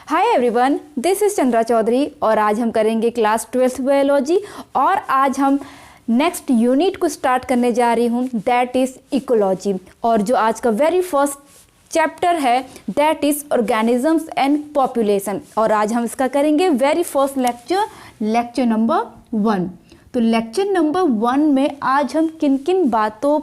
Hi everyone, this is Chandra Chaudhary और आज हम करेंगे क्लास 12th बायोलॉजी और आज हम नेक्स्ट यूनिट को स्टार्ट करने जा रही हूँ, दैट इज़ इकोलॉजी। और जो आज का वेरी फर्स्ट चैप्टर है that is organisms and population. और आज हम इसका करेंगे वेरी फर्स्ट लेक्चर नंबर 1। तो लेक्चर नंबर 1 में आज हम किन किन बातों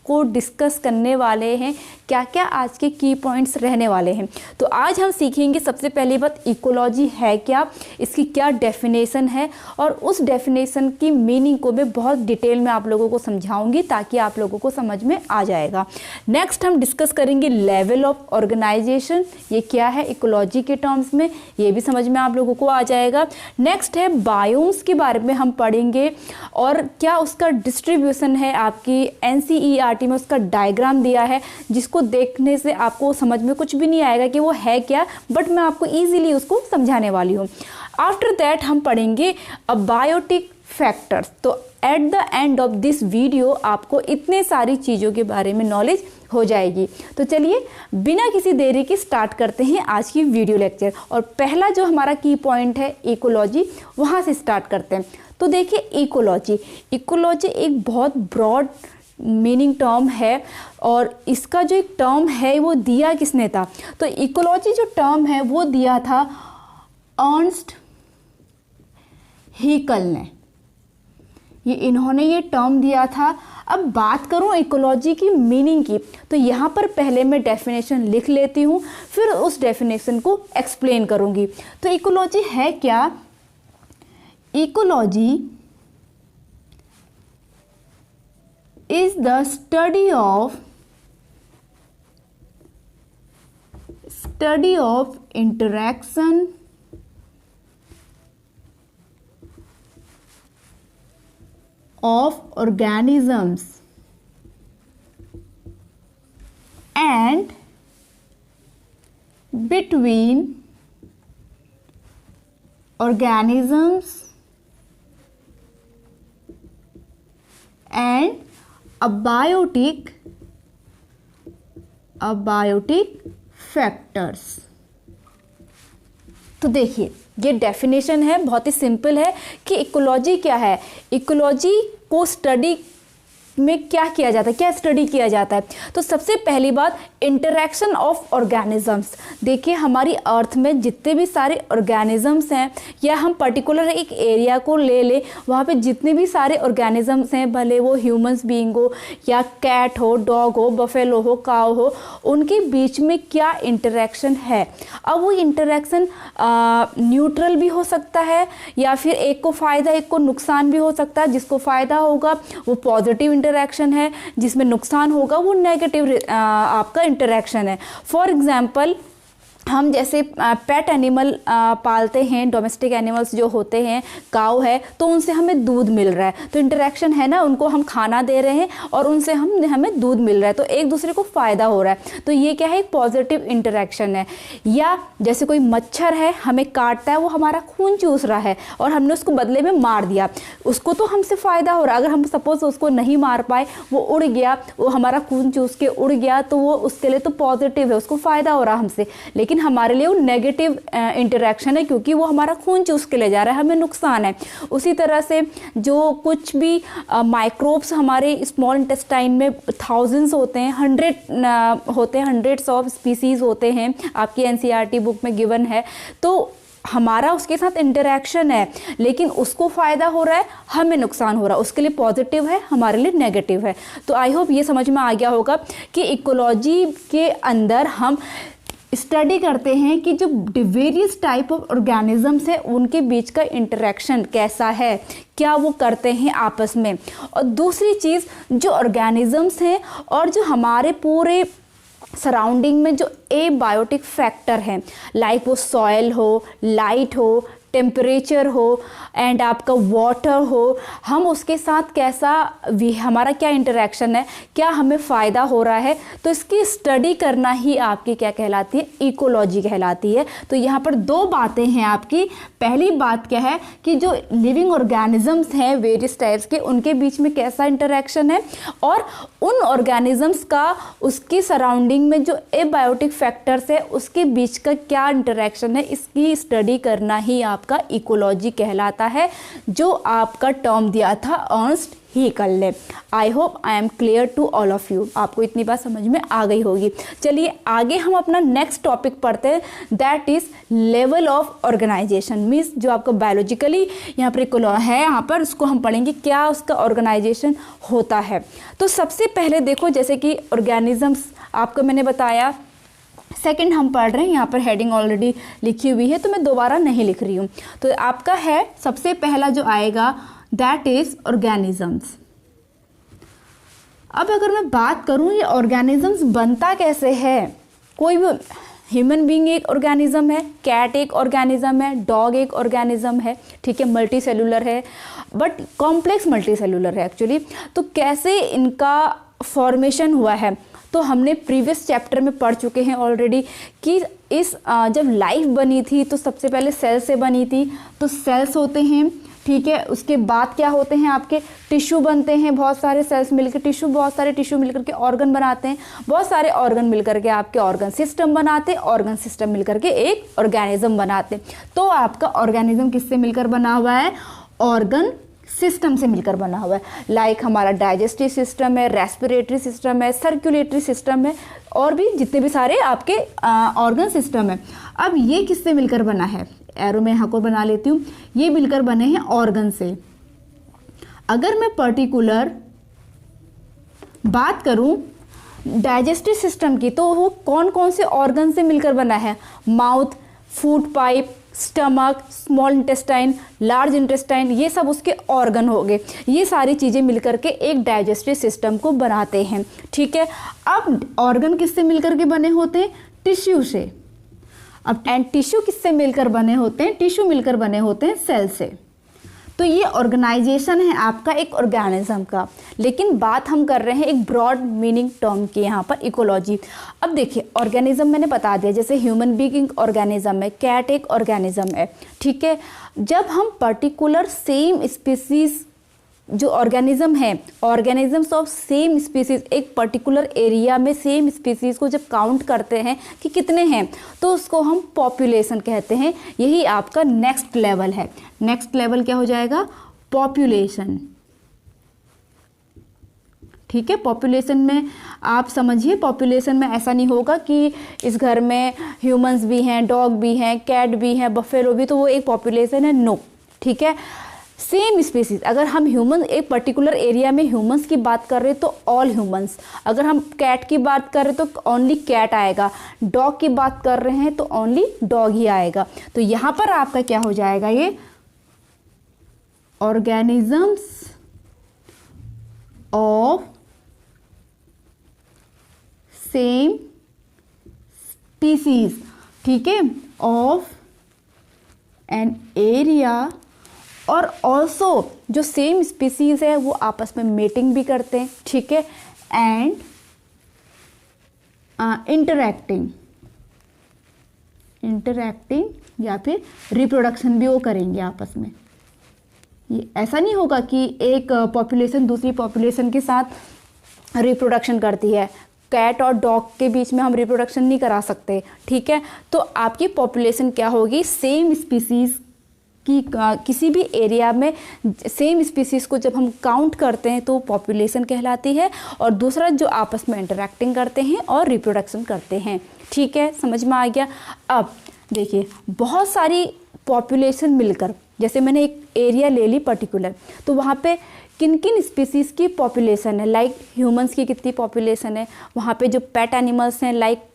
को डिस्कस करने वाले हैं, क्या क्या आज के की पॉइंट्स रहने वाले हैं। तो आज हम सीखेंगे सबसे पहली बात इकोलॉजी है क्या, इसकी क्या डेफिनेशन है और उस डेफिनेशन की मीनिंग को मैं बहुत डिटेल में आप लोगों को समझाऊंगी ताकि आप लोगों को समझ में आ जाएगा। नेक्स्ट हम डिस्कस करेंगे लेवल ऑफ ऑर्गेनाइजेशन, ये क्या है इकोलॉजी के टर्म्स में, ये भी समझ में आप लोगों को आ जाएगा। नेक्स्ट है बायोम्स के बारे में हम पढ़ेंगे और क्या उसका डिस्ट्रीब्यूशन है, आपकी NCERT में उसका डायग्राम दिया है जिसको देखने से आपको समझ में कुछ भी नहीं आएगा कि वो है क्या, बट मैं आपको इजीली उसको समझाने वाली हूँ। आफ्टर दैट हम पढ़ेंगे अबायोटिक फैक्टर्स। तो at the end of this video आपको इतने सारी चीज़ों के बारे में नॉलेज हो जाएगी। तो चलिए बिना किसी देरी के स्टार्ट करते हैं आज की वीडियो लेक्चर। और पहला जो हमारा की पॉइंट है इकोलॉजी, वहाँ से स्टार्ट करते हैं। तो देखिए इकोलॉजी एक बहुत ब्रॉड मीनिंग टर्म है और इसका जो एक टर्म है वो दिया किसने था, तो इकोलॉजी जो टर्म है वो दिया था अर्नस्ट हैकेल ने, इन्होंने ये टर्म दिया था। अब बात करूं इकोलॉजी की मीनिंग की, तो यहाँ पर पहले मैं डेफिनेशन लिख लेती हूँ, फिर उस डेफिनेशन को एक्सप्लेन करूँगी। तो इकोलॉजी है क्या, ecology is the study of interaction of organisms and between organisms and abiotic factors. तो देखिए ये डेफिनेशन है, बहुत ही सिंपल है कि इकोलॉजी क्या है। इकोलॉजी को स्टडी में क्या किया जाता है, क्या स्टडी किया जाता है। तो सबसे पहली बात इंटरैक्शन ऑफ ऑर्गेनिजम्स। देखिए हमारी अर्थ में जितने भी सारे ऑर्गेनिजम्स हैं, या हम पर्टिकुलर एक एरिया को ले लें, वहाँ पे जितने भी सारे ऑर्गेनिजम्स हैं, भले वो ह्यूमंस बीइंग हो या कैट हो, डॉग हो, बफेलो हो, काऊ हो, उनके बीच में क्या इंटरैक्शन है। अब वो इंटरैक्शन न्यूट्रल भी हो सकता है या फिर एक को फ़ायदा एक को नुकसान भी हो सकता है। जिसको फ़ायदा होगा वो पॉजिटिव इंटरैक्शन है, जिसमें नुकसान होगा वो नेगेटिव आपका इंटरैक्शन है। फॉर एग्जांपल हम जैसे पेट एनिमल पालते हैं, डोमेस्टिक एनिमल्स जो होते हैं, काऊ है, तो उनसे हमें दूध मिल रहा है, तो इंटरैक्शन है ना, उनको हम खाना दे रहे हैं और उनसे हमें दूध मिल रहा है, तो एक दूसरे को फ़ायदा हो रहा है। तो ये क्या है, एक पॉजिटिव इंटरैक्शन है। या जैसे कोई मच्छर है, हमें काटता है, वो हमारा खून चूस रहा है और हमने उसको बदले में मार दिया, उसको तो हमसे फ़ायदा हो रहा है। अगर हम सपोज उसको नहीं मार पाए, वो उड़ गया, वो हमारा खून चूस के उड़ गया, तो वो उसके लिए तो पॉजिटिव है, उसको फ़ायदा हो रहा है हमसे। लेकिन हमारे लिए वो नेगेटिव इंटरैक्शन है क्योंकि वो हमारा खून चूस के ले जा रहा है, हमें नुकसान है। उसी तरह से जो कुछ भी माइक्रोब्स हमारे स्मॉल इंटेस्टाइन में थाउजेंड्स होते हैं, हंड्रेड्स ऑफ स्पीसीज होते हैं, आपकी NCERT बुक में गिवन है। तो हमारा उसके साथ इंटरैक्शन है, लेकिन उसको फ़ायदा हो रहा है, हमें नुकसान हो रहा है, उसके लिए पॉजिटिव है, हमारे लिए नेगेटिव है। तो आई होप ये समझ में आ गया होगा कि इकोलॉजी के अंदर हम स्टडी करते हैं कि जो वेरियस टाइप ऑफ ऑर्गेनिजम्स हैं उनके बीच का इंटरेक्शन कैसा है, क्या वो करते हैं आपस में। और दूसरी चीज़, जो ऑर्गेनिजम्स हैं और जो हमारे पूरे सराउंडिंग में जो एबायोटिक फैक्टर हैं, लाइक वो सॉयल हो, लाइट हो, टेम्परेचर हो एंड आपका वाटर हो, हम उसके साथ कैसा हमारा क्या इंटरेक्शन है, क्या हमें फ़ायदा हो रहा है, तो इसकी स्टडी करना ही आपकी क्या कहलाती है, इकोलॉजी कहलाती है। तो यहाँ पर दो बातें हैं आपकी। पहली बात क्या है कि जो लिविंग ऑर्गेनिजम्स हैं वेरियस टाइप्स के, उनके बीच में कैसा इंटरेक्शन है, और उन ऑर्गेनिजम्स का उसकी सराउंडिंग में जो एबायोटिक फैक्टर्स है उसके बीच का क्या इंटरेक्शन है, इसकी स्टडी करना ही आपका इकोलॉजी कहलाता है, जो आपका टर्म दिया था अर्नस्ट हीकल ने। I hope I am clear to all of you. आपको इतनी बात समझ में आ गई होगी। चलिए आगे हम अपना नेक्स्ट टॉपिक पढ़ते हैं, that is level of organisation. Means जो आपका बायोलॉजिकली यहाँ पर है, यहाँ पर उसको हम पढ़ेंगे क्या उसका ऑर्गेनाइजेशन होता है। तो सबसे पहले देखो, जैसे कि ऑर्गेनिजम्स आपको मैंने बताया, सेकंड हम पढ़ रहे हैं, यहाँ पर हेडिंग ऑलरेडी लिखी हुई है तो मैं दोबारा नहीं लिख रही हूँ। तो आपका है सबसे पहला जो आएगा दैट इज ऑर्गेनिजम्स। अब अगर मैं बात करूँ ये ऑर्गेनिजम्स बनता कैसे है, कोई भी ह्यूमन बीइंग एक ऑर्गेनिज्म है, कैट एक ऑर्गेनिज्म है, डॉग एक ऑर्गेनिज्म है, ठीक है, मल्टी सेलुलर है, बट कॉम्प्लेक्स मल्टी सेलुलर है एक्चुअली। तो कैसे इनका फॉर्मेशन हुआ है, तो हमने प्रीवियस चैप्टर में पढ़ चुके हैं ऑलरेडी कि इस जब लाइफ बनी थी तो सबसे पहले सेल से बनी थी। तो सेल्स होते हैं, ठीक है, उसके बाद क्या होते हैं आपके टिश्यू बनते हैं, बहुत सारे सेल्स मिलकर टिश्यू, बहुत सारे टिश्यू मिलकर के ऑर्गन बनाते हैं, बहुत सारे ऑर्गन मिलकर के आपके ऑर्गन सिस्टम बनाते हैं, ऑर्गन सिस्टम मिलकर के एक ऑर्गेनिज्म बनाते हैं। तो आपका ऑर्गेनिज्म किससे मिलकर बना हुआ है, ऑर्गन सिस्टम से मिलकर बना हुआ है। लाइक हमारा डाइजेस्टिव सिस्टम है, रेस्पिरेटरी सिस्टम है, सर्कुलेटरी सिस्टम है, और भी जितने भी सारे आपके ऑर्गन सिस्टम है। अब ये किससे मिलकर बना है, एरो में यहाँ को बना लेती हूँ, ये मिलकर बने हैं ऑर्गन से। अगर मैं पर्टिकुलर बात करूँ डाइजेस्टिव सिस्टम की, तो वो कौन कौन से ऑर्गन से मिलकर बना है, mouth, food pipe, stomach, small intestine, large intestine, ये सब उसके ऑर्गन हो गए। ये सारी चीज़ें मिलकर के एक डाइजेस्टिव सिस्टम को बनाते हैं, ठीक है। अब ऑर्गन किससे मिलकर के बने होते हैं, टिश्यू से। अब एंड टिश्यू किससे मिलकर बने होते हैं, टिश्यू मिलकर बने होते हैं सेल से। तो ये ऑर्गेनाइजेशन है आपका एक ऑर्गेनिज्म का, लेकिन बात हम कर रहे हैं एक ब्रॉड मीनिंग टर्म की यहाँ पर, इकोलॉजी। अब देखिए ऑर्गेनिज्म मैंने बता दिया, जैसे ह्यूमन बीइंग ऑर्गेनिज्म है, कैट एक ऑर्गेनिज्म है, ठीक है। जब हम पर्टिकुलर सेम स्पीसीज जो ऑर्गेनिज्म है, ऑर्गेनिजम्स ऑफ सेम स्पीसीज, एक पर्टिकुलर एरिया में सेम स्पीसीज को जब काउंट करते हैं कि कितने हैं, तो उसको हम पॉपुलेशन कहते हैं। यही आपका नेक्स्ट लेवल है। नेक्स्ट लेवल क्या हो जाएगा, पॉपुलेशन, ठीक है। पॉपुलेशन में आप समझिए, पॉपुलेशन में ऐसा नहीं होगा कि इस घर में ह्यूमंस भी हैं, डॉग भी हैं, कैट भी हैं, बफेलो भी, तो वो एक पॉपुलेशन है, नो, ठीक है। सेम स्पीसीज, अगर हम ह्यूमन एक पर्टिकुलर एरिया में ह्यूमंस की बात कर रहे हैं तो ऑल ह्यूमंस, अगर हम कैट की बात कर रहे हैं तो ओनली कैट आएगा, डॉग की बात कर रहे हैं तो ओनली डॉग ही आएगा। तो यहाँ पर आपका क्या हो जाएगा, ये ऑर्गेनिजम्स ऑफ सेम स्पीसीज, ठीक है, ऑफ एन एरिया, और ऑल्सो जो सेम स्पीसीज है वो आपस में मेटिंग भी करते हैं, ठीक है, एंड इंटरैक्टिंग या फिर रिप्रोडक्शन भी वो करेंगे आपस में। ये ऐसा नहीं होगा कि एक पॉपुलेशन दूसरी पॉपुलेशन के साथ रिप्रोडक्शन करती है, कैट और डॉग के बीच में हम रिप्रोडक्शन नहीं करा सकते, ठीक है। तो आपकी पॉपुलेशन क्या होगी, सेम स्पीसीज कि किसी भी एरिया में सेम स्पीसीज को जब हम काउंट करते हैं तो पॉपुलेशन कहलाती है, और दूसरा जो आपस में इंटरैक्टिंग करते हैं और रिप्रोडक्शन करते हैं, ठीक है, समझ में आ गया। अब देखिए बहुत सारी पॉपुलेशन मिलकर, जैसे मैंने एक एरिया ले ली पर्टिकुलर, तो वहाँ पे किन किन स्पीसीज़ की पॉपुलेशन है, लाइक ह्यूमंस की कितनी पॉपुलेशन है, वहाँ पे जो पेट एनिमल्स हैं लाइक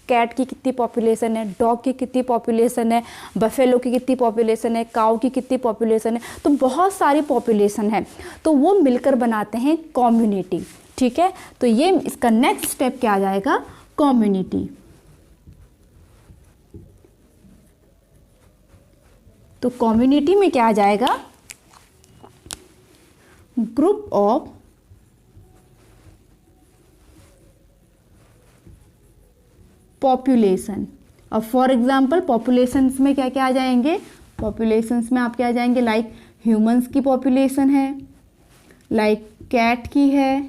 कैट की कितनी पॉपुलेशन है, डॉग की कितनी पॉपुलेशन है, बफेलो की कितनी पॉपुलेशन है, काऊ की कितनी पॉपुलेशन है, तो बहुत सारी पॉपुलेशन है, तो वो मिलकर बनाते हैं कम्युनिटी, ठीक है। तो ये इसका नेक्स्ट स्टेप क्या आ जाएगा, कम्युनिटी। तो कम्युनिटी में क्या आ जाएगा, ग्रुप ऑफ पॉपुलेशन। अब फॉर एग्जांपल पॉपुलेशंस में क्या क्या आ जाएंगे, पॉपुलेशंस में आप क्या आ जाएंगे, लाइक ह्यूमंस की पॉपुलेशन है, लाइक कैट की है,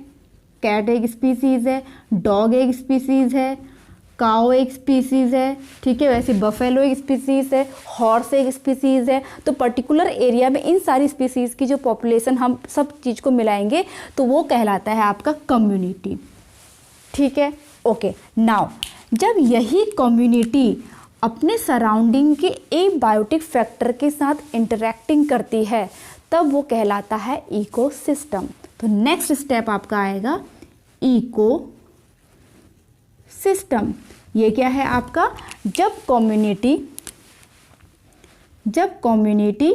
कैट एक स्पीसीज है, डॉग एक स्पीसीज है, काओ एक स्पीसीज है, ठीक है, वैसे बफेलो एक स्पीसीज है, हॉर्स एक स्पीसीज है। तो पर्टिकुलर एरिया में इन सारी स्पीसीज की जो पॉपुलेशन हम सब चीज़ को मिलाएंगे तो वो कहलाता है आपका कम्युनिटी, ठीक है। ओके, नाउ जब यही कम्युनिटी अपने सराउंडिंग के एबायोटिक फैक्टर के साथ इंटरैक्टिंग करती है तब वो कहलाता है इकोसिस्टम। तो नेक्स्ट स्टेप आपका आएगा इको सिस्टम। ये क्या है आपका, जब कम्युनिटी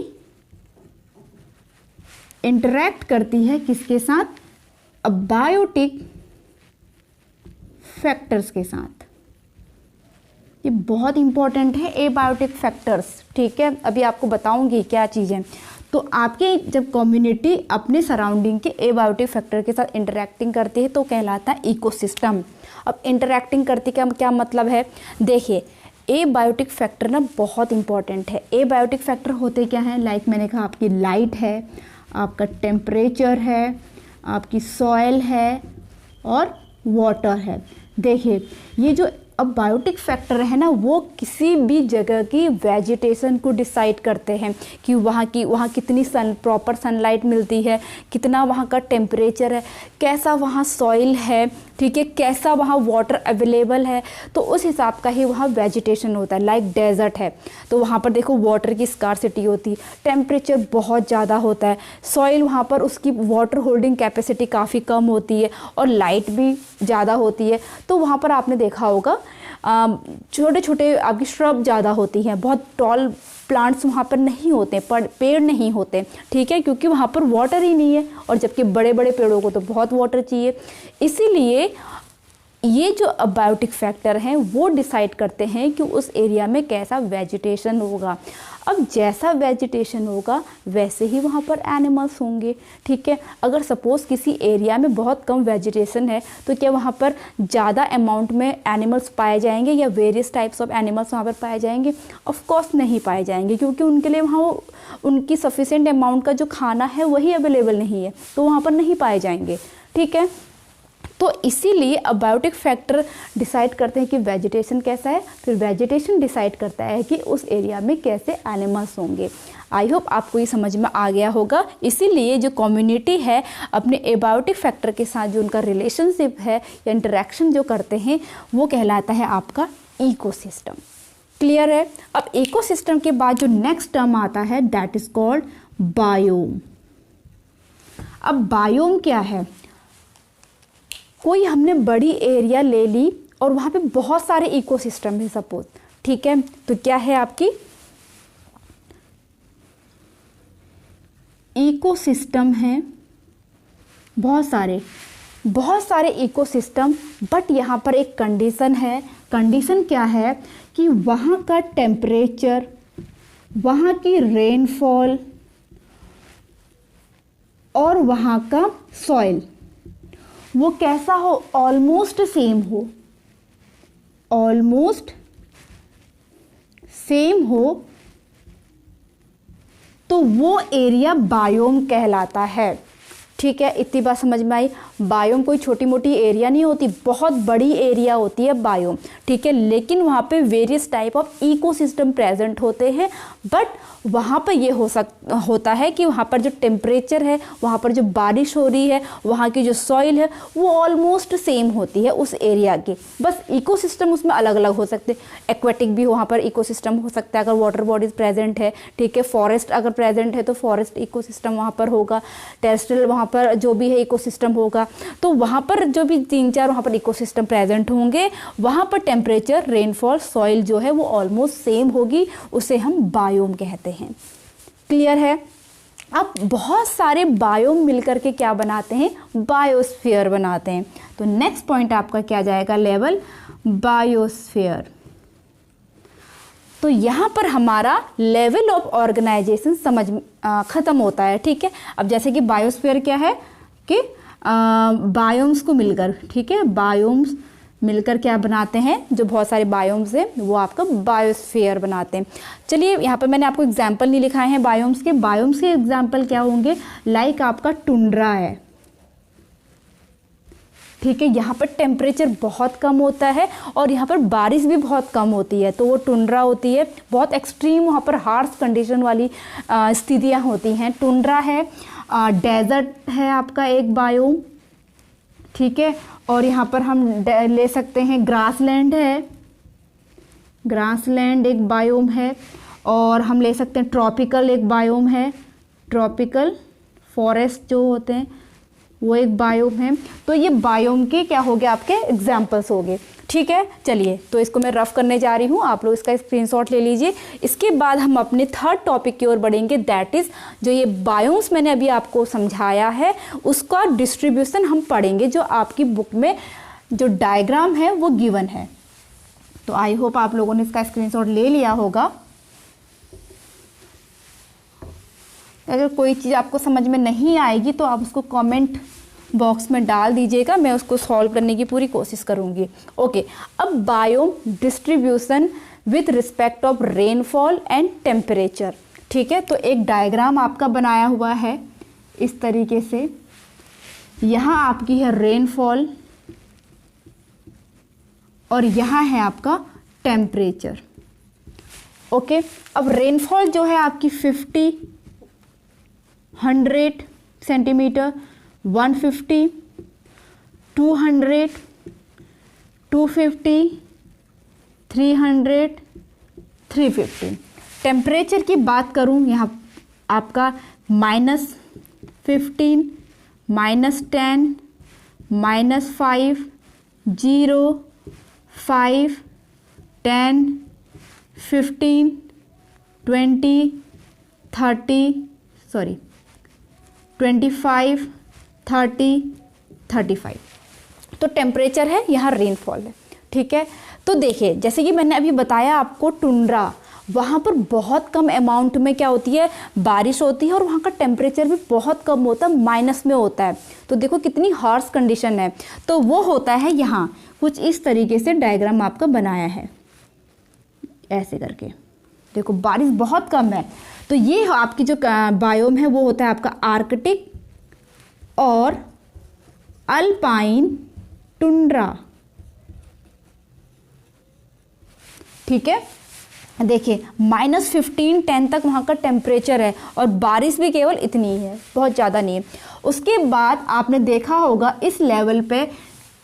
इंटरैक्ट करती है किसके साथ, अबायोटिक फैक्टर्स के साथ। ये बहुत इंपॉर्टेंट है एबायोटिक फैक्टर्स, ठीक है, अभी आपको बताऊंगी क्या चीज़ है। तो आपके जब कम्युनिटी अपने सराउंडिंग के एबायोटिक फैक्टर के साथ इंटरैक्टिंग करती है तो कहलाता है इकोसिस्टम। अब इंटरैक्टिंग करती क्या मतलब है, देखिए एबायोटिक फैक्टर ना बहुत इंपॉर्टेंट है। एबायोटिक फैक्टर होते क्या हैं, लाइक मैंने कहा आपकी लाइट है, आपका टेम्परेचर है, आपकी सॉइल है और वाटर है। देखिए ये जो अब बायोटिक फैक्टर है ना वो किसी भी जगह की वेजिटेशन को डिसाइड करते हैं कि वहाँ कितनी प्रॉपर सनलाइट मिलती है, कितना वहाँ का टेम्परेचर है, कैसा वहाँ सॉइल है, ठीक है, कैसा वहाँ वाटर अवेलेबल है। तो उस हिसाब का ही वहाँ वेजिटेशन होता है। लाइक डेजर्ट है तो वहाँ पर देखो वाटर की स्कार्सिटी होती है, टेम्परेचर बहुत ज़्यादा होता है, सॉइल वहाँ पर उसकी वाटर होल्डिंग कैपेसिटी काफ़ी कम होती है और लाइट भी ज़्यादा होती है। तो वहाँ पर आपने देखा होगा छोटे छोटे आपकी श्रब ज़्यादा होती हैं, बहुत टॉल प्लांट्स वहाँ पर नहीं होते, पेड़ नहीं होते, ठीक है, क्योंकि वहाँ पर वाटर ही नहीं है। और जबकि बड़े बड़े पेड़ों को तो बहुत वाटर चाहिए। इसीलिए ये जो अबायोटिक फैक्टर हैं वो डिसाइड करते हैं कि उस एरिया में कैसा वेजिटेशन होगा। अब जैसा वेजिटेशन होगा वैसे ही वहाँ पर एनिमल्स होंगे, ठीक है। अगर सपोज़ किसी एरिया में बहुत कम वेजिटेशन है तो क्या वहाँ पर ज़्यादा अमाउंट में एनिमल्स पाए जाएंगे या वेरियस टाइप्स ऑफ एनिमल्स वहाँ पर पाए जाएंगे? ऑफ कोर्स नहीं पाए जाएंगे, क्योंकि उनके लिए वहाँ उनकी सफिशिएंट अमाउंट का जो खाना है वही अवेलेबल नहीं है, तो वहाँ पर नहीं पाए जाएंगे, ठीक है। तो इसीलिए अबायोटिक फैक्टर डिसाइड करते हैं कि वेजिटेशन कैसा है, फिर वेजिटेशन डिसाइड करता है कि उस एरिया में कैसे एनिमल्स होंगे। आई होप आपको ये समझ में आ गया होगा। इसीलिए जो कम्युनिटी है अपने एबायोटिक फैक्टर के साथ जो उनका रिलेशनशिप है या इंटरेक्शन जो करते हैं वो कहलाता है आपका इकोसिस्टम। क्लियर है। अब इकोसिस्टम के बाद जो नेक्स्ट टर्म आता है दैट इज कॉल्ड बायोम। अब बायोम क्या है, कोई हमने बड़ी एरिया ले ली और वहाँ पे बहुत सारे इकोसिस्टम है सपोज, ठीक है, तो क्या है आपकी इकोसिस्टम है, बहुत सारे इकोसिस्टम। बट यहाँ पर एक कंडीशन है। कंडीशन क्या है कि वहाँ का टेम्परेचर, वहाँ की रेनफॉल और वहाँ का सॉइल वो कैसा हो, ऑलमोस्ट सेम हो तो वो एरिया बायोम कहलाता है, ठीक है। इतनी बात समझ में आई। बायोम कोई छोटी मोटी एरिया नहीं होती, बहुत बड़ी एरिया होती है बायोम, ठीक है। लेकिन वहाँ पे various type of ecosystem present होते हैं। बट वहाँ पर ये होता है कि वहाँ पर जो टेम्परेचर है, वहाँ पर जो बारिश हो रही है, वहाँ की जो सॉइल है वो ऑलमोस्ट सेम होती है उस एरिया की। बस इकोसिस्टम उसमें अलग अलग हो सकते हैं। एक्वेटिक भी वहाँ पर इकोसिस्टम हो सकता है अगर वाटर बॉडीज प्रेजेंट है, ठीक है। फॉरेस्ट अगर प्रेजेंट है तो फॉरेस्ट इकोसिस्टम वहाँ पर होगा। टेरेस्ट्रियल वहाँ पर जो भी है इकोसिस्टम होगा। तो वहाँ पर जो भी 3-4 वहाँ पर इकोसिस्टम प्रेजेंट होंगे, वहाँ पर टेम्परेचर, रेनफॉल, सॉइल जो है वो ऑलमोस्ट सेम होगी, उसे हम बायोम कहते हैं। क्लियर है। अब बहुत सारे बायोम मिलकर के क्या बनाते हैं, बायोस्फीयर बनाते हैं। तो नेक्स्ट पॉइंट आपका क्या जाएगा, लेवल बायोस्फीयर। तो यहाँ पर हमारा लेवल ऑफ ऑर्गेनाइजेशन ख़त्म होता है, ठीक है। अब जैसे कि बायोस्फीयर क्या है कि बायोम्स को मिलकर, ठीक है, बायोम्स मिलकर क्या बनाते हैं, जो बहुत सारे बायोम्स हैं वो आपका बायोस्फीयर बनाते हैं। चलिए यहाँ पर मैंने आपको एग्जाम्पल नहीं लिखाए हैं बायोम्स के एग्जाम्पल क्या होंगे, लाइक आपका टुंड्रा है, ठीक है। यहाँ पर टेम्परेचर बहुत कम होता है और यहाँ पर बारिश भी बहुत कम होती है, तो वो टुंड्रा होती है। बहुत एक्सट्रीम वहाँ पर हार्श कंडीशन वाली स्थितियाँ होती हैं। टुंड्रा है, डेजर्ट है आपका एक बायोम, ठीक है। और यहाँ पर हम ले सकते हैं ग्रासलैंड है, ग्रासलैंड एक बायोम है। और हम ले सकते हैं ट्रॉपिकल एक बायोम है, ट्रॉपिकल फॉरेस्ट जो होते हैं वो एक बायोम है। तो ये बायोम के क्या हो गए आपके एग्जाम्पल्स हो गए, ठीक है। चलिए तो इसको मैं रफ करने जा रही हूँ, आप लोग इसका स्क्रीनशॉट ले लीजिए। इसके बाद हम अपने थर्ड टॉपिक की ओर बढ़ेंगे, दैट इज़ जो ये बायोम्स मैंने अभी आपको समझाया है उसका डिस्ट्रीब्यूशन हम पढ़ेंगे, जो आपकी बुक में जो डायग्राम है वो गिवन है। तो आई होप आप लोगों ने इसका स्क्रीनशॉट ले लिया होगा। अगर कोई चीज़ आपको समझ में नहीं आएगी तो आप उसको कमेंट बॉक्स में डाल दीजिएगा, मैं उसको सॉल्व करने की पूरी कोशिश करूँगी। ओके, अब biome distribution with respect of rainfall and temperature, ठीक है। तो एक डायग्राम आपका बनाया हुआ है इस तरीके से, यहाँ आपकी है रेनफॉल और यहाँ है आपका टेम्परेचर, ओके। अब रेनफॉल जो है आपकी 50, 100 सेंटीमीटर, 150, 200, 250, 300, 350। टेम्परेचर की बात करूं, यहाँ आपका -15, -10, -5, 0, 5, 10, 15, 20, 25, 30, 35। तो टेम्परेचर है, यहाँ रेनफॉल है, ठीक है। तो देखिए जैसे कि मैंने अभी बताया आपको टुंड्रा, वहाँ पर बहुत कम अमाउंट में क्या होती है, बारिश होती है और वहाँ का टेम्परेचर भी बहुत कम होता है, माइनस में होता है। तो देखो कितनी हार्श कंडीशन है। तो वो होता है यहाँ कुछ इस तरीके से डायग्राम आपका बनाया है, ऐसे करके देखो बारिश बहुत कम है। तो ये आपकी जो बायोम है वो होता है आपका आर्कटिक और अल्पाइन टुंड्रा, ठीक है। देखिए -15, 10 तक वहाँ का टेम्परेचर है और बारिश भी केवल इतनी ही है, बहुत ज़्यादा नहीं है। उसके बाद आपने देखा होगा इस लेवल पे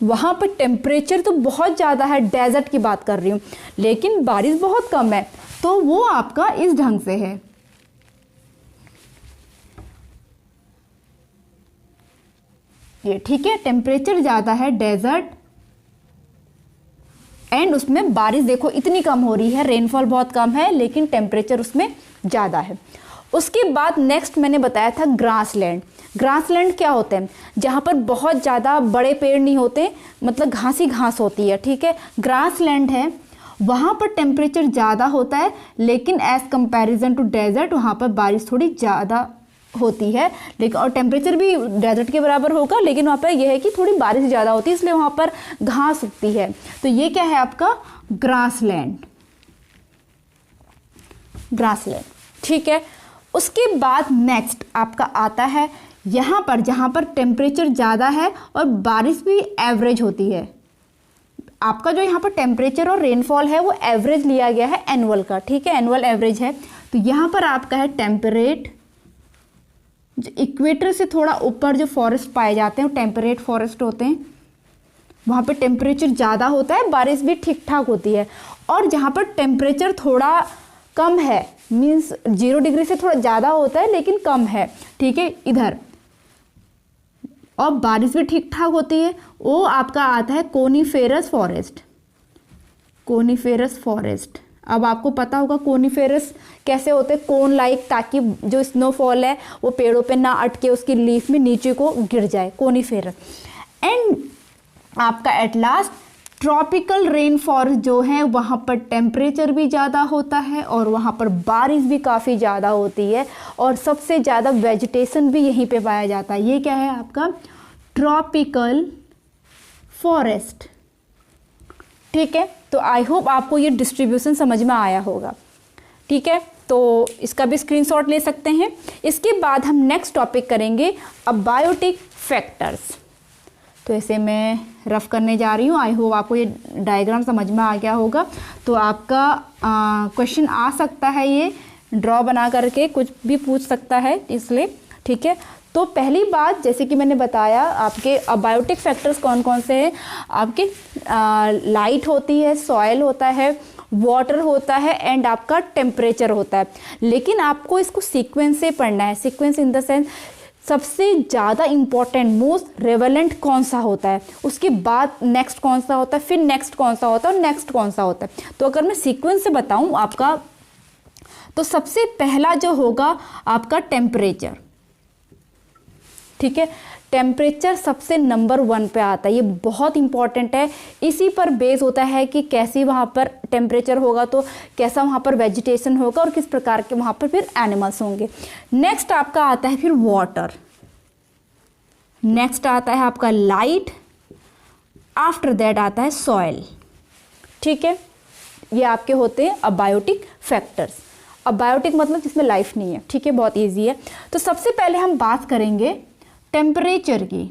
वहाँ पर टेम्परेचर तो बहुत ज़्यादा है, डेजर्ट की बात कर रही हूँ, लेकिन बारिश बहुत कम है। तो वो आपका इस ढंग से है, ये ठीक है। टेम्परेचर ज़्यादा है डेजर्ट एंड उसमें बारिश देखो इतनी कम हो रही है, रेनफॉल बहुत कम है लेकिन टेम्परेचर उसमें ज़्यादा है। उसके बाद नेक्स्ट मैंने बताया था ग्रासलैंड। ग्रासलैंड क्या होते हैं, जहाँ पर बहुत ज़्यादा बड़े पेड़ नहीं होते, मतलब घास ही घास होती है, ठीक है। ग्रासलैंड है, वहाँ पर टेम्परेचर ज़्यादा होता है लेकिन एज़ कंपैरिजन टू डेजर्ट वहाँ पर बारिश थोड़ी ज़्यादा होती है, लेकिन और टेम्परेचर भी डेजर्ट के बराबर होगा, लेकिन वहाँ पर यह है कि थोड़ी बारिश ज़्यादा होती है इसलिए वहाँ पर घास उगती है। तो ये क्या है आपका ग्रासलैंड, ग्रासलैंड, ठीक है। उसके बाद नेक्स्ट आपका आता है यहाँ पर जहाँ पर टेम्परेचर ज़्यादा है और बारिश भी एवरेज होती है। आपका जो यहाँ पर टेम्परेचर और रेनफॉल है वो एवरेज लिया गया है एनुअल का, ठीक है, एनुअल एवरेज है। तो यहाँ पर आपका है टेम्परेट, जो इक्वेटर से थोड़ा ऊपर जो फॉरेस्ट पाए जाते हैं वो टेम्परेट फॉरेस्ट होते हैं, वहाँ पे टेम्परेचर ज़्यादा होता है, बारिश भी ठीक ठाक होती है। और जहाँ पर टेम्परेचर थोड़ा कम है, मीन्स 0 डिग्री से थोड़ा ज़्यादा होता है लेकिन कम है, ठीक है, इधर, और बारिश भी ठीक ठाक होती है, वो आपका आता है कोनीफेरस फॉरेस्ट, कोनीफेरस फॉरेस्ट। अब आपको पता होगा कोनीफेरस कैसे होते हैं, कोन लाइक, ताकि जो स्नोफॉल है वो पेड़ों पे ना अटके, उसकी लीफ में नीचे को गिर जाए, कोनीफेरस। एंड आपका at last tropical rain forest जो है वहाँ पर टेम्परेचर भी ज़्यादा होता है और वहाँ पर बारिश भी काफ़ी ज़्यादा होती है और सबसे ज़्यादा वेजिटेशन भी यहीं पे पाया जाता है। ये क्या है आपका ट्रॉपिकल फॉरेस्ट। ठीक है, तो आई होप आपको ये डिस्ट्रीब्यूशन समझ में आया होगा। ठीक है, तो इसका भी स्क्रीनशॉट ले सकते हैं। इसके बाद हम नेक्स्ट टॉपिक करेंगे अबायोटिक फैक्टर्स। तो ऐसे मैं रफ करने जा रही हूँ। आई होप आपको ये डायग्राम समझ में आ गया होगा। तो आपका क्वेश्चन आ सकता है, ये ड्रॉ बना करके कुछ भी पूछ सकता है इसलिए। ठीक है, तो पहली बात जैसे कि मैंने बताया आपके अबायोटिक फैक्टर्स कौन कौन से हैं। आपके लाइट होती है, सॉयल होता है, वाटर होता है एंड आपका टेम्परेचर होता है। लेकिन आपको इसको सीक्वेंस से पढ़ना है। सीक्वेंस इन द सेंस सबसे ज़्यादा इम्पॉर्टेंट मोस्ट रेवेलेंट कौन सा होता है, उसके बाद नेक्स्ट कौन सा होता है, फिर नेक्स्ट कौन सा होता है और नेक्स्ट कौन सा होता है। तो अगर मैं सीक्वेंस से बताऊं आपका, तो सबसे पहला जो होगा आपका टेम्परेचर। ठीक है, टेम्परेचर सबसे नंबर 1 पे आता है। ये बहुत इंपॉर्टेंट है। इसी पर बेस होता है कि कैसी वहाँ पर टेम्परेचर होगा तो कैसा वहाँ पर वेजिटेशन होगा और किस प्रकार के वहाँ पर फिर एनिमल्स होंगे। नेक्स्ट आपका आता है फिर वाटर, नेक्स्ट आता है आपका लाइट, आफ्टर दैट आता है सॉइल। ठीक है, ये आपके होते हैं अबायोटिक फैक्टर्स। अबायोटिक मतलब जिसमें लाइफ नहीं है। ठीक है, बहुत ईजी है। तो सबसे पहले हम बात करेंगे टेम्परेचर की।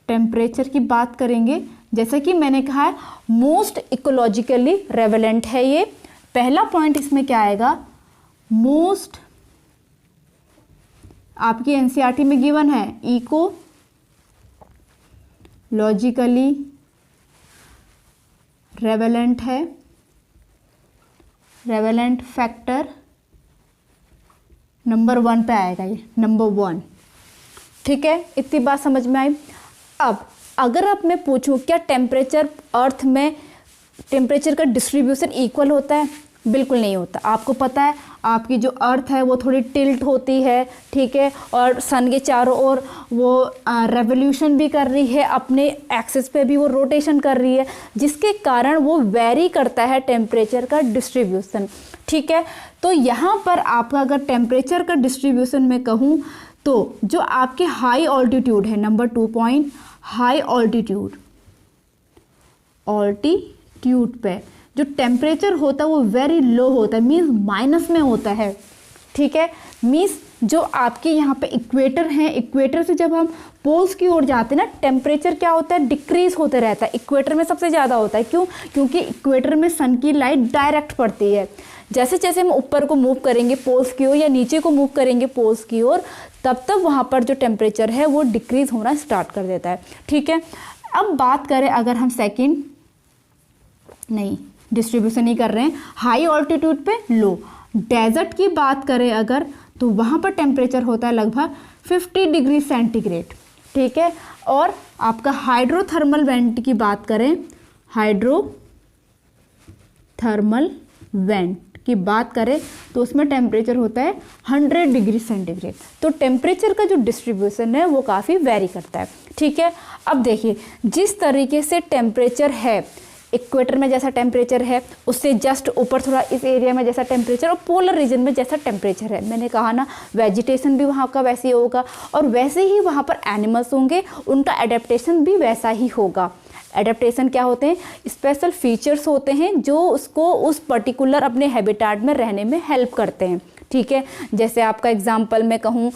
टेम्परेचर की बात करेंगे, जैसा कि मैंने कहा है मोस्ट इकोलॉजिकली रेवेलेंट है ये। पहला पॉइंट इसमें क्या आएगा, मोस्ट आपकी एनसीईआरटी में गिवन है इकोलॉजिकली रेवेलेंट है, रेवेलेंट फैक्टर नंबर 1 पे आएगा ये, नंबर 1। ठीक है, इतनी बात समझ में आई। अब अगर अब मैं पूछूं क्या टेम्परेचर अर्थ में टेम्परेचर का डिस्ट्रीब्यूशन इक्वल होता है, बिल्कुल नहीं होता। आपको पता है आपकी जो अर्थ है वो थोड़ी टिल्ट होती है। ठीक है, और सन के चारों ओर वो रेवोल्यूशन भी कर रही है, अपने एक्सिस पे भी वो रोटेशन कर रही है, जिसके कारण वो वेरी करता है टेम्परेचर का डिस्ट्रीब्यूशन। ठीक है, तो यहाँ पर आपका अगर टेम्परेचर का डिस्ट्रीब्यूशन में कहूँ तो जो आपके हाई ऑल्टीट्यूड है, नंबर 2 पॉइंट, हाई ऑल्टीट्यूड पे जो टेम्परेचर होता है वो वेरी लो होता है, मीन्स माइनस में होता है। ठीक है, मीन्स जो आपके यहाँ पे इक्वेटर हैं, इक्वेटर से जब हम पोल्स की ओर जाते हैं ना, टेम्परेचर क्या होता है, डिक्रीज होते रहता है। इक्वेटर में सबसे ज़्यादा होता है, क्यों? क्योंकि इक्वेटर में सन की लाइट डायरेक्ट पड़ती है। जैसे जैसे हम ऊपर को मूव करेंगे पोल्स की ओर या नीचे को मूव करेंगे पोल्स की ओर, तब तब वहाँ पर जो टेम्परेचर है वो डिक्रीज होना स्टार्ट कर देता है। ठीक है, अब बात करें अगर हम सेकेंड, नहीं डिस्ट्रीब्यूशन नहीं कर रहे हैं, हाई ऑल्टीट्यूड पे लो, डेजर्ट की बात करें अगर, तो वहाँ पर टेम्परेचर होता है लगभग 50 डिग्री सेंटीग्रेड। ठीक है, और आपका हाइड्रोथर्मल वेंट की बात करें, हाइड्रोथर्मल वेंट की बात करें तो उसमें टेम्परेचर होता है 100 डिग्री सेंटीग्रेड। तो टेम्परेचर का जो डिस्ट्रीब्यूशन है वो काफ़ी वेरी करता है। ठीक है, अब देखिए जिस तरीके से टेम्परेचर है, इक्वेटर में जैसा टेम्परेचर है, उससे जस्ट ऊपर थोड़ा इस एरिया में जैसा टेम्परेचर और पोलर रीजन में जैसा टेम्परेचर है, मैंने कहा ना वेजिटेशन भी वहाँ का वैसे ही होगा और वैसे ही वहाँ पर एनिमल्स होंगे, उनका एडेप्टेशन भी वैसा ही होगा। एडेप्टेशन क्या होते हैं, स्पेशल फीचर्स होते हैं जो उसको उस पर्टिकुलर अपने हैबिटेट में रहने में हेल्प करते हैं। ठीक है, जैसे आपका एग्जांपल मैं कहूँ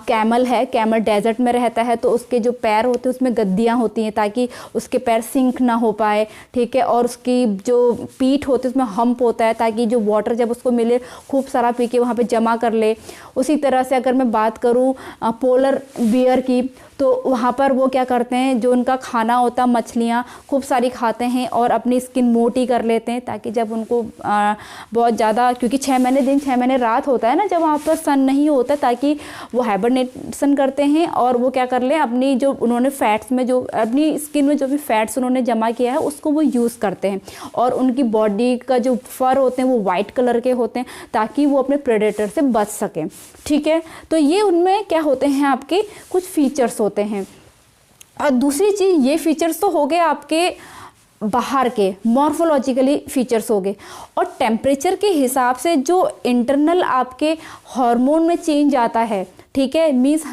कैमल है, कैमल डेजर्ट में रहता है तो उसके जो पैर होते हैं उसमें गद्दियाँ होती हैं ताकि उसके पैर सिंक ना हो पाए। ठीक है, और उसकी जो पीठ होती है उसमें हम्प होता है ताकि जो वाटर जब उसको मिले खूब सारा पी के वहाँ पे जमा कर ले। उसी तरह से अगर मैं बात करूँ पोलर बियर की, तो वहाँ पर वो क्या करते हैं, जो उनका खाना होता है मछलियाँ खूब सारी खाते हैं और अपनी स्किन मोटी कर लेते हैं ताकि जब उनको बहुत ज़्यादा, क्योंकि 6 महीने दिन 6 महीने रात होता है ना जब वहाँ पर सन नहीं होता, ताकि वो हाइबरनेशन करते हैं और वो क्या कर लें, अपनी जो उन्होंने फैट्स में जो अपनी स्किन में जो भी फैट्स उन्होंने जमा किया है उसको वो यूज़ करते हैं और उनकी बॉडी का जो फर होते हैं वो वाइट कलर के होते हैं ताकि वो अपने प्रेडेटर से बच सकें। ठीक है, तो ये उनमें क्या होते हैं, आपके कुछ फीचर्स होते हैं। और दूसरी चीज़, ये फीचर्स तो हो गए आपके बाहर के मॉर्फोलॉजिकली फीचर्स हो गए, और टेम्परेचर के हिसाब से जो इंटरनल आपके हार्मोन में चेंज आता है, ठीक है, मीन्स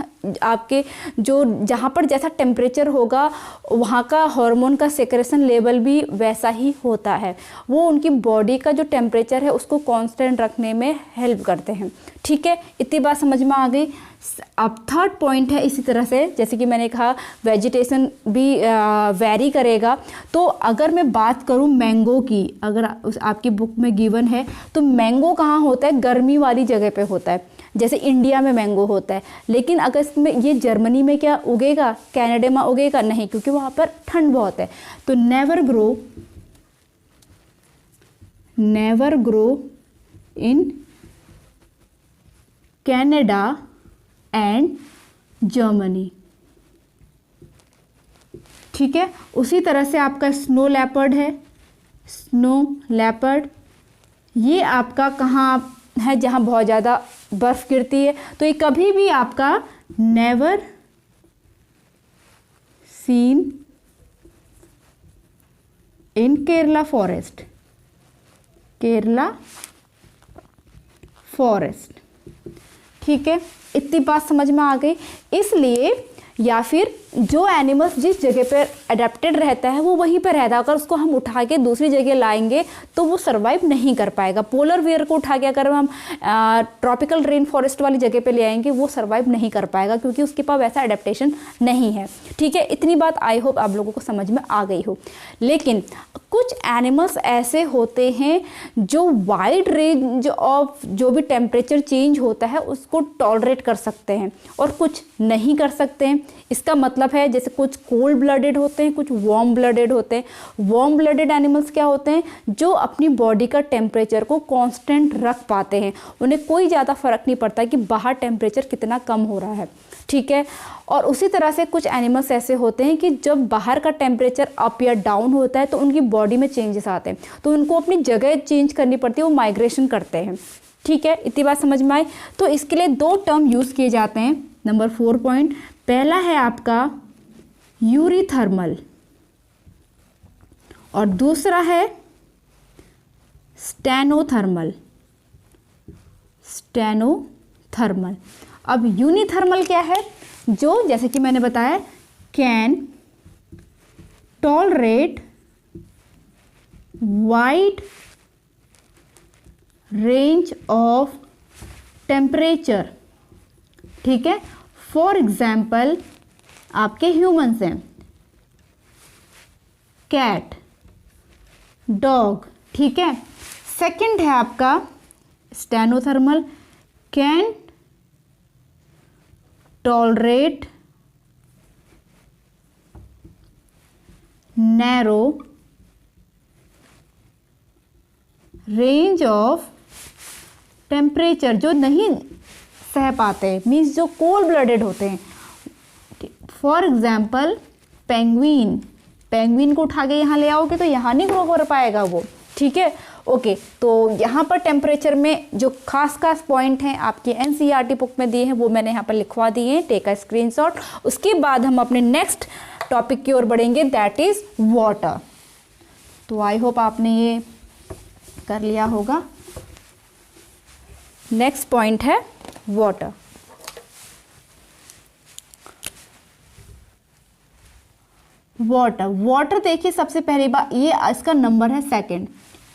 आपके जो जहाँ पर जैसा टेम्परेचर होगा वहाँ का हार्मोन का सेक्रेशन लेवल भी वैसा ही होता है। वो उनकी बॉडी का जो टेम्परेचर है उसको कांस्टेंट रखने में हेल्प करते हैं। ठीक है, इतनी बात समझ में आ गई। अब थर्ड पॉइंट है, इसी तरह से जैसे कि मैंने कहा वेजिटेशन भी वैरी करेगा। तो अगर मैं बात करूं मैंगो की, अगर आपकी बुक में गिवन है तो मैंगो कहाँ होता है, गर्मी वाली जगह पे होता है, जैसे इंडिया में मैंगो होता है। लेकिन अगर इसमें ये जर्मनी में क्या उगेगा, कनाडा में उगेगा नहीं, क्योंकि वहाँ पर ठंड बहुत है। तो never grow in Canada and Germany. ठीक है, उसी तरह से आपका स्नो लेपर्ड है, स्नो लेपर्ड, ये आपका कहाँ है, जहाँ बहुत ज़्यादा बर्फ गिरती है। तो ये कभी भी आपका never seen in Kerala forest, Kerala forest. ठीक है, इतनी बात समझ में आ गई। इसलिए या फिर जो एनिमल्स जिस जगह पर अडेप्टेड रहता है वो वहीं पर रहता है। अगर उसको हम उठा के दूसरी जगह लाएंगे तो वो सर्वाइव नहीं कर पाएगा। पोलर बेयर को उठा के अगर हम ट्रॉपिकल रेन फॉरेस्ट वाली जगह पे ले आएंगे वो सर्वाइव नहीं कर पाएगा, क्योंकि उसके पास वैसा अडेप्टेशन नहीं है। ठीक है, इतनी बात आई होप आप लोगों को समझ में आ गई हो। लेकिन कुछ एनिमल्स ऐसे होते हैं जो वाइड रेंज ऑफ जो भी टेम्परेचर चेंज होता है उसको टॉलरेट कर सकते हैं और कुछ नहीं कर सकते हैं। इसका मतलब है जैसे कुछ कोल्ड ब्लडेड होते हैं, कुछ वार्म ब्लडेड होते हैं। वार्म ब्लडेड एनिमल्स क्या होते हैं, जो अपनी बॉडी का टेम्परेचर को कांस्टेंट रख पाते हैं। उन्हें कोई ज़्यादा फर्क नहीं पड़ता कि बाहर टेम्परेचर कितना कम हो रहा है। ठीक है, और उसी तरह से कुछ एनिमल्स ऐसे होते हैं कि जब बाहर का टेम्परेचर अप या डाउन होता है तो उनकी बॉडी में चेंजेस आते हैं, तो उनको अपनी जगह चेंज करनी पड़ती है, वो माइग्रेशन करते हैं। ठीक है, इतनी बात समझ में आई। तो इसके लिए दो टर्म यूज़ किए जाते हैं। नंबर 4 पॉइंट, पहला है आपका यूरीथर्मल और दूसरा है स्टेनोथर्मल। स्टेनोथर्मल। अब यूनिथर्मल क्या है, जो जैसे कि मैंने बताया can tolerate wide range of temperature. ठीक है, फॉर एग्जाम्पल आपके ह्यूमंस हैं, कैट, डॉग। ठीक है, सेकंड है आपका stenothermal, can tolerate narrow range of temperature, जो नहीं सह पाते, मीन्स जो कोल्ड ब्लडेड होते हैं। फॉर एग्जाम्पल पेंगुइन, पेंगुइन को उठा के यहाँ ले आओगे तो यहाँ नहीं ग्रो कर पाएगा वो। ठीक है, ओके। तो यहाँ पर टेम्परेचर में जो खास पॉइंट हैं आपकी एनसीईआरटी बुक में दिए हैं वो मैंने यहाँ पर लिखवा दिए हैं, टेक अ स्क्रीनशॉट। उसके बाद हम अपने नेक्स्ट टॉपिक की ओर बढ़ेंगे, दैट इज वाटर। तो आई होप आपने ये कर लिया होगा। नेक्स्ट पॉइंट है वाटर। वाटर देखिए, सबसे पहली बात ये इसका नंबर है सेकंड,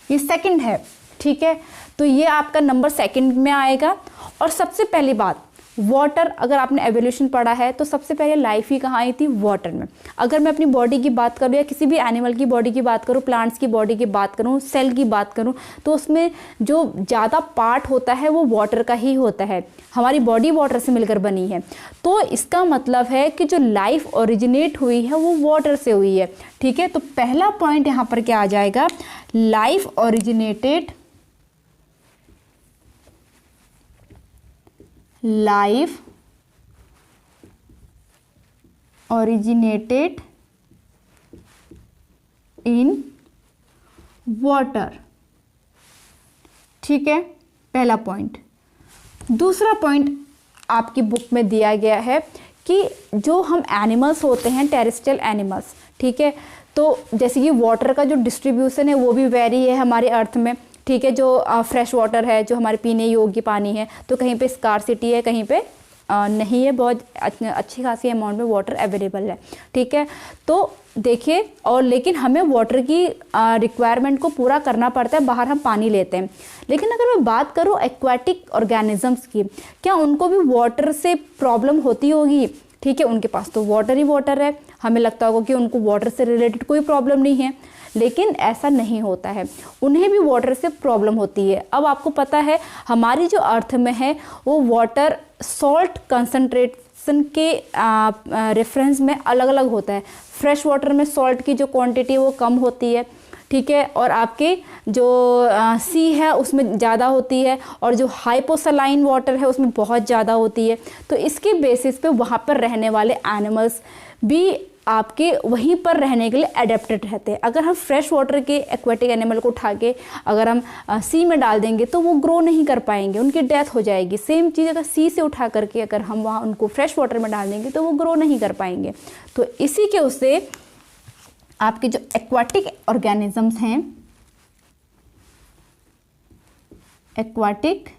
ये सेकंड है। ठीक है, तो ये आपका नंबर सेकंड में आएगा। और सबसे पहली बात, वाटर, अगर आपने एवोल्यूशन पढ़ा है तो सबसे पहले लाइफ ही कहाँ आई थी, वाटर में। अगर मैं अपनी बॉडी की बात करूँ या किसी भी एनिमल की बॉडी की बात करूँ, प्लांट्स की बॉडी की बात करूँ, सेल की बात करूँ, तो उसमें जो ज़्यादा पार्ट होता है वो वाटर का ही होता है। हमारी बॉडी वाटर से मिलकर बनी है, तो इसका मतलब है कि जो लाइफ ओरिजिनेट हुई है वो वाटर से हुई है। ठीक है, तो पहला पॉइंट यहाँ पर क्या आ जाएगा, life originated, life originated in water। ठीक है, पहला पॉइंट। दूसरा पॉइंट आपकी बुक में दिया गया है कि जो हम एनिमल्स होते हैं, टेरेस्ट्रियल एनिमल्स, ठीक है, तो जैसे कि वाटर का जो डिस्ट्रीब्यूशन है वो भी वेरी है हमारे अर्थ में, ठीक है। जो फ्रेश वाटर है, जो हमारे पीने योग्य पानी है, तो कहीं पे स्कार्सिटी है, कहीं पे नहीं है, बहुत अच्छी खासी अमाउंट में वाटर अवेलेबल है, ठीक है। तो देखिए, और लेकिन हमें वाटर की रिक्वायरमेंट को पूरा करना पड़ता है, बाहर हम पानी लेते हैं। लेकिन अगर मैं बात करूँ एक्वाटिक ऑर्गेनिजम्स की, क्या उनको भी वाटर से प्रॉब्लम होती होगी? ठीक है, उनके पास तो वाटर ही वाटर है, हमें लगता होगा कि उनको वाटर से रिलेटेड कोई प्रॉब्लम नहीं है, लेकिन ऐसा नहीं होता है, उन्हें भी वाटर से प्रॉब्लम होती है। अब आपको पता है हमारी जो अर्थ में है वो वाटर सॉल्ट कंसंट्रेशन के रेफरेंस में अलग अलग होता है। फ्रेश वाटर में सॉल्ट की जो क्वांटिटी है वो कम होती है, ठीक है, और आपके जो सी है उसमें ज़्यादा होती है, और जो हाइपोसलाइन वाटर है उसमें बहुत ज़्यादा होती है। तो इसके बेसिस पे वहाँ पर रहने वाले एनिमल्स भी आपके वहीं पर रहने के लिए एडेप्टेड रहते हैं। अगर हम फ्रेश वाटर के एक्वेटिक एनिमल को उठा के अगर हम सी में डाल देंगे तो वो ग्रो नहीं कर पाएंगे, उनकी डेथ हो जाएगी। सेम चीज़ अगर सी से उठा करके अगर हम वहाँ उनको फ्रेश वाटर में डाल देंगे तो वो ग्रो नहीं कर पाएंगे। तो इसी के उससे आपके जो एक्वाटिक ऑर्गेनिजम्स हैं, एक्वाटिक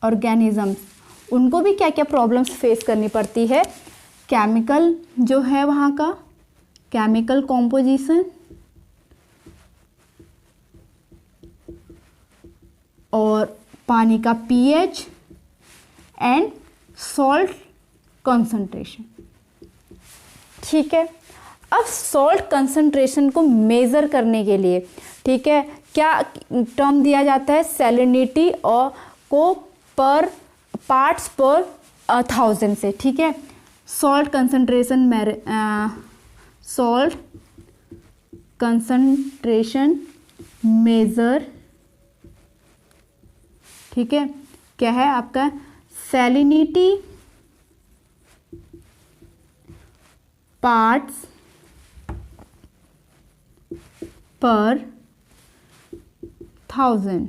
ऑर्गेनिजम्स, उनको भी क्या क्या प्रॉब्लम्स फेस करनी पड़ती है। केमिकल जो है वहाँ का केमिकल कॉम्पोजिशन, और पानी का पीएच एंड सॉल्ट कंसंट्रेशन, ठीक है। अब सॉल्ट कंसंट्रेशन को मेज़र करने के लिए, ठीक है, क्या टर्म दिया जाता है? सैलिनिटी और को पर पार्ट्स पर 1000 से, ठीक है। सॉल्ट कंसंट्रेशन मेज़र, ठीक है, क्या है आपका? सैलिनिटी पार्ट्स पर 1000,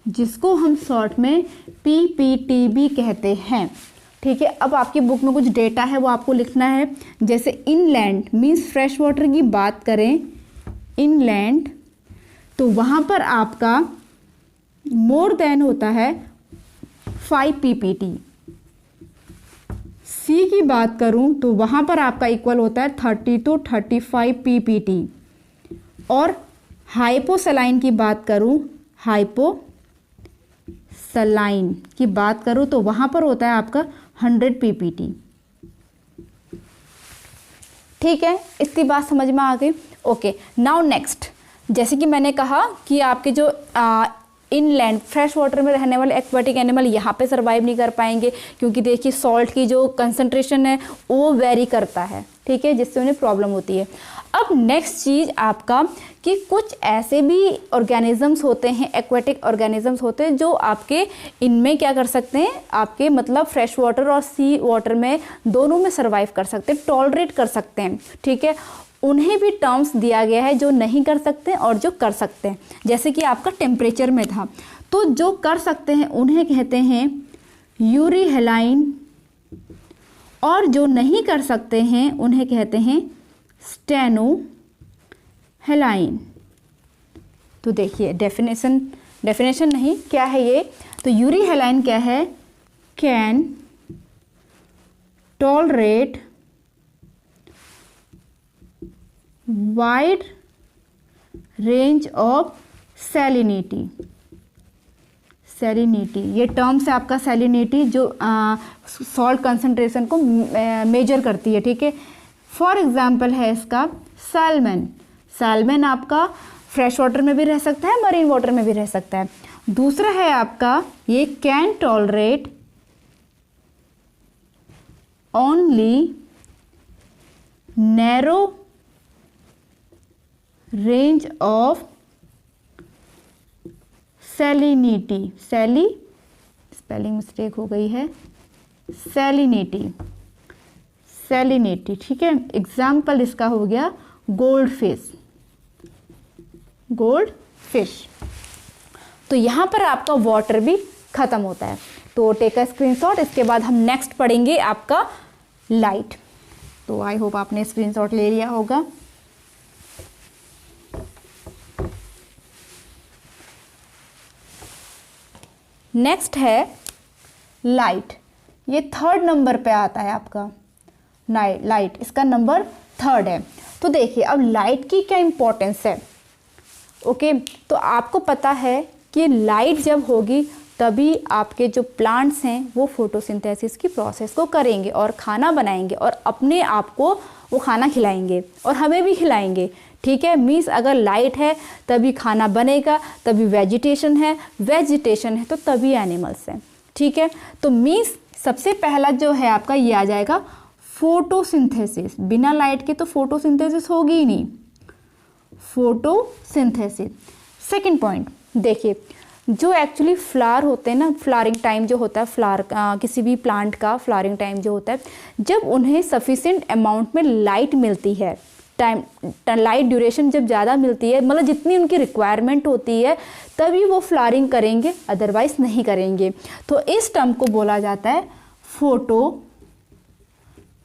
जिसको हम शॉर्ट में PPTB कहते हैं, ठीक है। अब आपकी बुक में कुछ डेटा है वो आपको लिखना है। जैसे इनलैंड मीन्स फ्रेश वाटर की बात करें, इनलैंड, तो वहाँ पर आपका मोर देन होता है 5 PPT। सी की बात करूं तो वहाँ पर आपका इक्वल होता है 30 to 35 PPT। और हाइपोसलाइन की बात करूं, हाइपोसलाइन की बात करूं तो वहाँ पर होता है आपका 100 PPT, ठीक है। इसकी बात समझ में आ गई? ओके, नाउ नेक्स्ट, जैसे कि मैंने कहा कि आपके जो इनलैंड फ्रेश वाटर में रहने वाले एक्वाटिक एनिमल यहाँ पे सर्वाइव नहीं कर पाएंगे, क्योंकि देखिए सॉल्ट की जो कंसंट्रेशन है वो वेरी करता है, ठीक है, जिससे उन्हें प्रॉब्लम होती है। अब नेक्स्ट चीज़ आपका कि कुछ ऐसे भी ऑर्गेनिजम्स होते हैं, एक्वाटिक ऑर्गेनिजम्स होते हैं जो आपके इनमें क्या कर सकते हैं, आपके मतलब फ्रेश वाटर और सी वाटर में दोनों में सर्वाइव कर सकते हैं, टॉलरेट कर सकते हैं, ठीक है। उन्हें भी टर्म्स दिया गया है, जो नहीं कर सकते और जो कर सकते हैं। जैसे कि आपका टेम्परेचर में था, तो जो कर सकते हैं उन्हें कहते हैं यूरीहेलाइन, और जो नहीं कर सकते हैं उन्हें कहते हैं स्टेनोहेलाइन। तो देखिए डेफिनेशन नहीं, क्या है ये? तो यूरीहेलाइन क्या है? Can tolerate wide range of salinity. ये टर्म्स है आपका सैलिनिटी, जो सॉल्ट कंसंट्रेशन को मेजर करती है, ठीक है। फॉर एग्जांपल है इसका सैल्मन आपका फ्रेश वाटर में भी रह सकता है, मरीन वाटर में भी रह सकता है। दूसरा है आपका ये can tolerate only narrow range of salinity, spelling mistake हो गई है, सैलिनिटी, ठीक है। एग्जाम्पल इसका हो गया गोल्ड फिश। तो यहाँ पर आपका वाटर भी खत्म होता है, तो टेक अ स्क्रीनशॉट। इसके बाद हम नेक्स्ट पढ़ेंगे आपका लाइट। तो आई होप आपने स्क्रीनशॉट ले लिया होगा। नेक्स्ट है लाइट, ये 3rd नंबर पे आता है आपका लाइट, इसका नंबर 3rd है। तो देखिए अब लाइट की क्या इम्पोर्टेंस है। ओके, तो आपको पता है कि लाइट जब होगी तभी आपके जो प्लांट्स हैं वो फोटोसिंथेसिस की प्रोसेस को करेंगे और खाना बनाएंगे और अपने आप को वो खाना खिलाएंगे और हमें भी खिलाएंगे। ठीक है, मीन्स अगर लाइट है तभी खाना बनेगा, तभी वेजिटेशन है तो तभी एनिमल्स हैं। ठीक है, तो मीन्स सबसे पहला जो है आपका ये आ जाएगा फोटोसिंथेसिस। बिना लाइट के तो फोटोसिंथेसिस होगी ही नहीं, फोटोसिंथेसिस। सेकंड पॉइंट देखिए, जो एक्चुअली फ्लावर होते हैं ना, फ्लावरिंग टाइम जो होता है फ्लावर किसी भी प्लांट का फ्लावरिंग टाइम जो होता है, जब उन्हें सफिशिएंट अमाउंट में लाइट मिलती है, लाइट ड्यूरेशन जब ज़्यादा मिलती है, मतलब जितनी उनकी रिक्वायरमेंट होती है, तभी वो फ्लावरिंग करेंगे, अदरवाइज नहीं करेंगे। तो इस टर्म को बोला जाता है फोटो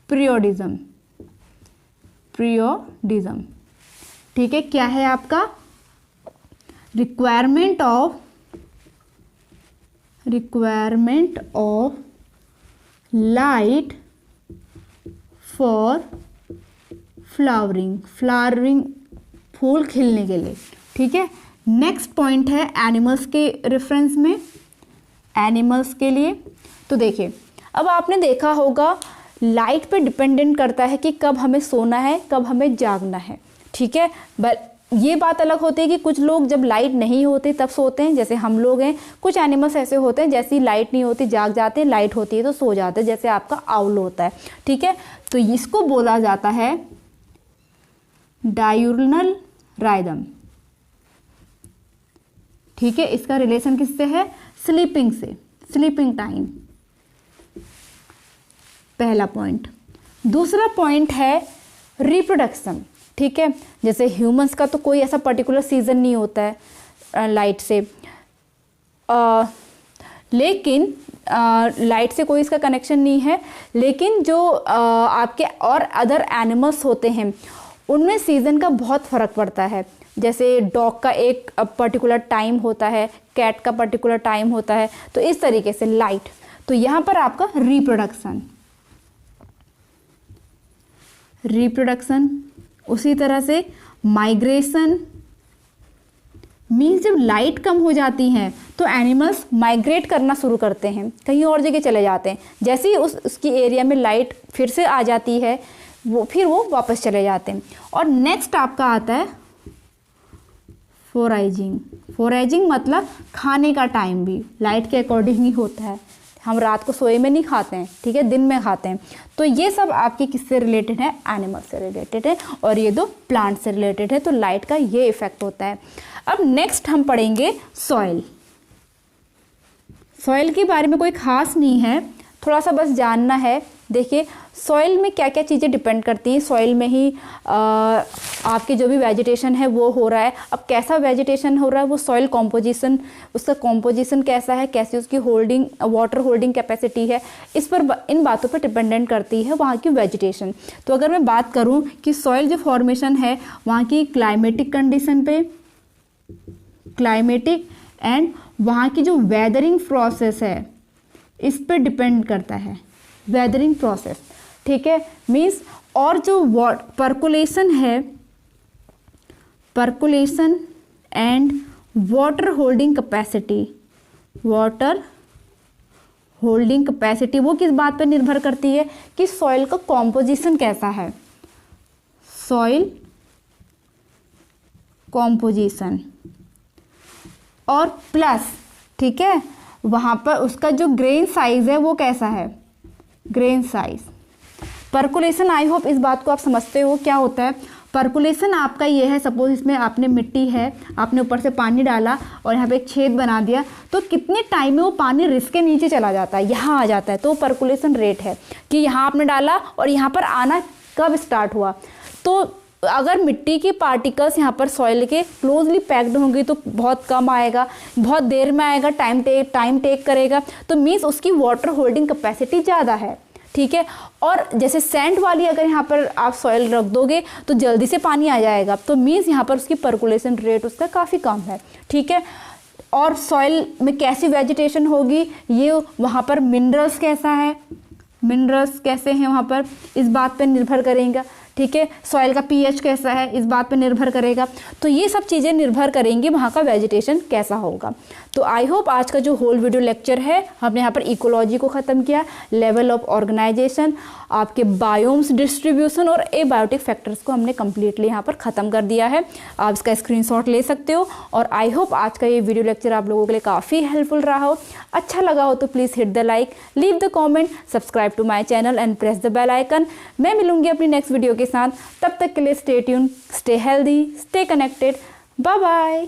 पीरियोडिज्म। ठीक है, क्या है आपका requirement of light for flowering फूल खिलने के लिए। ठीक है, नेक्स्ट पॉइंट है एनिमल्स के रेफरेंस में, एनिमल्स के लिए। तो देखिए अब आपने देखा होगा लाइट पे डिपेंडेंट करता है कि कब हमें सोना है, कब हमें जागना है। ठीक है, बट ये बात अलग होती है कि कुछ लोग जब लाइट नहीं होती तब सोते हैं, जैसे हम लोग हैं। कुछ एनिमल्स ऐसे होते हैं जैसी लाइट नहीं होती जाग जाते हैं, लाइट होती है तो सो जाते हैं, जैसे आपका आउल होता है। ठीक है, तो इसको बोला जाता है डायूर्नल राइदम। ठीक है, इसका रिलेशन किससे है, स्लीपिंग से, स्लीपिंग टाइम, पहला पॉइंट। दूसरा पॉइंट है रिप्रोडक्शन। ठीक है, जैसे ह्यूमंस का तो कोई ऐसा पर्टिकुलर सीजन नहीं होता है लाइट से, लेकिन लाइट से कोई इसका कनेक्शन नहीं है, लेकिन जो आपके और अदर एनिमल्स होते हैं उनमें सीज़न का बहुत फ़र्क पड़ता है। जैसे डॉग का एक पर्टिकुलर टाइम होता है, कैट का पर्टिकुलर टाइम होता है, तो इस तरीके से लाइट। तो यहाँ पर आपका रिप्रोडक्शन, उसी तरह से माइग्रेशन, मीन्स जब लाइट कम हो जाती है तो एनिमल्स माइग्रेट करना शुरू करते हैं, कहीं और जगह चले जाते हैं। जैसे ही उसकी एरिया में लाइट फिर से आ जाती है फिर वो वापस चले जाते हैं। और नेक्स्ट आपका आता है फोराइजिंग मतलब खाने का टाइम भी लाइट के अकॉर्डिंग ही होता है। हम रात को सोए में नहीं खाते हैं, ठीक है, दिन में खाते हैं। तो ये सब आपके किससे रिलेटेड है, एनिमल से रिलेटेड है, और ये दो प्लांट से रिलेटेड है। तो लाइट का ये इफेक्ट होता है। अब नेक्स्ट हम पढ़ेंगे सॉइल। सॉइल के बारे में कोई खास नहीं है, थोड़ा सा बस जानना है। देखिए सॉइल में क्या क्या चीज़ें डिपेंड करती हैं, सॉइल में ही आपके जो भी वेजिटेशन है वो हो रहा है। अब कैसा वेजिटेशन हो रहा है, वो सॉइल कॉम्पोजिशन, उसका कॉम्पोजिशन कैसा है, कैसी उसकी होल्डिंग, वाटर होल्डिंग कैपेसिटी है, इस पर, इन बातों पर डिपेंडेंट करती है वहाँ की वेजिटेशन। तो अगर मैं बात करूँ कि सॉइल जो फॉर्मेशन है वहाँ की क्लाइमेटिक कंडीशन पे, क्लाइमेटिक एंड वहाँ की जो वेदरिंग प्रोसेस है इस पर डिपेंड करता है, वेदरिंग प्रोसेस। ठीक है, मीन्स और जो परकुलेशन है, percolation and water holding capacity, water holding capacity वो किस बात पर निर्भर करती है कि सॉइल का कॉम्पोजिशन कैसा है, सॉइल कॉम्पोजिशन। और प्लस ठीक है, वहाँ पर उसका जो ग्रेन साइज है वो कैसा है, grain size. Percolation, I hope इस बात को आप समझते हो क्या होता है। परकुलेशन आपका ये है, सपोज इसमें आपने मिट्टी है, आपने ऊपर से पानी डाला और यहाँ पे एक छेद बना दिया, तो कितने टाइम में वो पानी रिस के नीचे चला जाता है, यहाँ आ जाता है। तो परकुलेशन रेट है कि यहाँ आपने डाला और यहाँ पर आना कब स्टार्ट हुआ। तो अगर मिट्टी की पार्टिकल्स यहाँ पर सॉइल के क्लोजली पैक्ड होंगी तो बहुत कम आएगा, बहुत देर में आएगा, टाइम टेक करेगा, तो मीन्स उसकी वाटर होल्डिंग कैपेसिटी ज़्यादा है, ठीक है। और जैसे सैंड वाली अगर यहाँ पर आप सॉइल रख दोगे तो जल्दी से पानी आ जाएगा, तो मीन्स यहाँ पर उसकी पर्कुलेशन रेट उसका काफ़ी कम है, ठीक है। और सॉइल में कैसी वेजिटेशन होगी, ये वहाँ पर मिनरल्स कैसा है, मिनरल्स कैसे हैं वहाँ पर, इस बात पर निर्भर करेगा, ठीक है। सॉइल का पीएच कैसा है, इस बात पर निर्भर करेगा। तो ये सब चीज़ें निर्भर करेंगी वहाँ का वेजिटेशन कैसा होगा। तो आई होप आज का जो होल वीडियो लेक्चर है, हमने यहाँ पर इकोलॉजी को ख़त्म किया, लेवल ऑफ ऑर्गेनाइजेशन, आपके बायोम्स डिस्ट्रीब्यूशन और एबायोटिक फैक्टर्स को हमने कम्प्लीटली यहाँ पर ख़त्म कर दिया है। आप इसका स्क्रीनशॉट ले सकते हो। और आई होप आज का ये वीडियो लेक्चर आप लोगों के लिए काफ़ी हेल्पफुल रहा हो। अच्छा लगा हो तो please hit the like, leave the comment, subscribe to my channel and press the bell icon. मैं मिलूंगी अपनी नेक्स्ट वीडियो के साथ, तब तक के लिए stay tune, stay healthy, stay connected, bye bye.